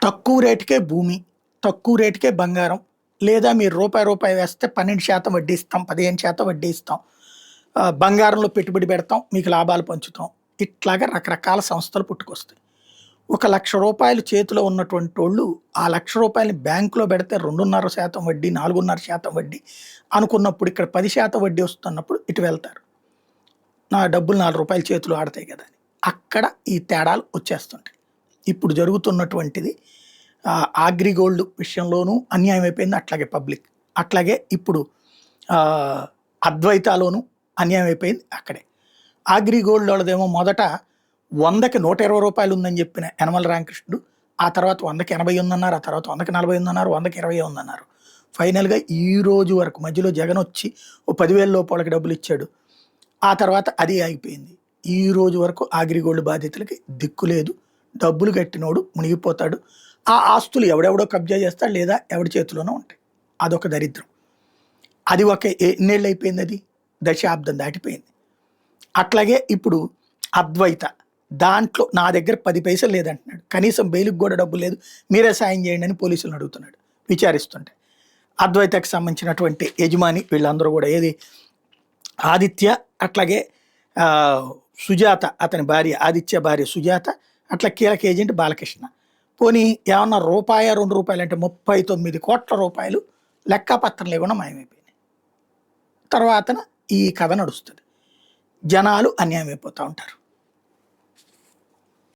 తక్కువ రేటుకే భూమి, తక్కువ రేటుకే బంగారం, లేదా మీరు రూపాయి వేస్తే 12% వడ్డీ ఇస్తాం, 15% వడ్డీ ఇస్తాం. బంగారంలో పెట్టుబడి పెడతాం, మీకు లాభాలు పంచుతాం. ఇట్లాగా రకరకాల సంస్థలు పుట్టుకొస్తాయి. ఒక రూ. 1,00,000 చేతిలో ఉన్నటువంటోళ్ళు ఆ రూ. 1,00,000ని బ్యాంకులో పెడితే 2.5% వడ్డీ, 4.5% వడ్డీ అనుకున్నప్పుడు ఇక్కడ 10% వడ్డీ వస్తున్నప్పుడు ఇటు వెళ్తారు. నా డబ్బులు రూ. 4 చేతిలో ఆడతాయి కదా అని. అక్కడ ఈ తేడాలు వచ్చేస్తుంటాయి. ఇప్పుడు జరుగుతున్నటువంటిది అగ్రిగోల్డ్ విషయంలోనూ అన్యాయం అయిపోయింది. అట్లాగే పబ్లిక్. అట్లాగే ఇప్పుడు అద్వైతాలోనూ అన్యాయం అయిపోయింది అక్కడే. అగ్రిగోల్డ్ వాళ్ళదేమో మొదట 100కి రూ. 120 ఉందని చెప్పిన యనమల రామకృష్ణుడు, ఆ తర్వాత 100కి 80 ఉందన్నారు, ఆ తర్వాత 100కి 40 ఉందన్నారు, 100కి 20 ఉందన్నారు. ఫైనల్గా ఈ రోజు వరకు మధ్యలో జగన్ వచ్చి ఓ 10,000 లోపు వాళ్ళకి డబ్బులు ఇచ్చాడు. ఆ తర్వాత అది ఆగిపోయింది. ఈ రోజు వరకు అగ్రిగోల్డ్ బాధితులకి దిక్కు లేదు. డబ్బులు కట్టినోడు మునిగిపోతాడు. ఆ ఆస్తులు ఎవడెవడో కబ్జా చేస్తాడు, లేదా ఎవడి చేతిలోనో ఉంటాయి. అదొక దరిద్రం. అది ఒక ఎన్నేళ్ళు అయిపోయింది, అది దశాబ్దం దాటిపోయింది. అట్లాగే ఇప్పుడు అద్వైత, దాంట్లో నా దగ్గర 10 పైసలు లేదంటున్నాడు. కనీసం బెయిల్కి కూడా డబ్బులు లేదు, మీరే సాయం చేయండి అని పోలీసులను అడుగుతున్నాడు విచారిస్తుంటే. అద్వైతకు సంబంధించినటువంటి యజమాని వీళ్ళందరూ కూడా ఏది ఆదిత్య, అట్లాగే సుజాత అతని భార్య, ఆదిత్య భార్య సుజాత, అట్లా కీలక ఏజెంట్ బాలకృష్ణ. పోనీ ఏమన్నా రూపాయ ₹2 అంటే 39 కోట్ల రూపాయలు లెక్కపత్రం లేకుండా మాయమైపోయినాయి. తర్వాత ఈ కథ నడుస్తుంది. జనాలు అన్యాయం అయిపోతూ ఉంటారు.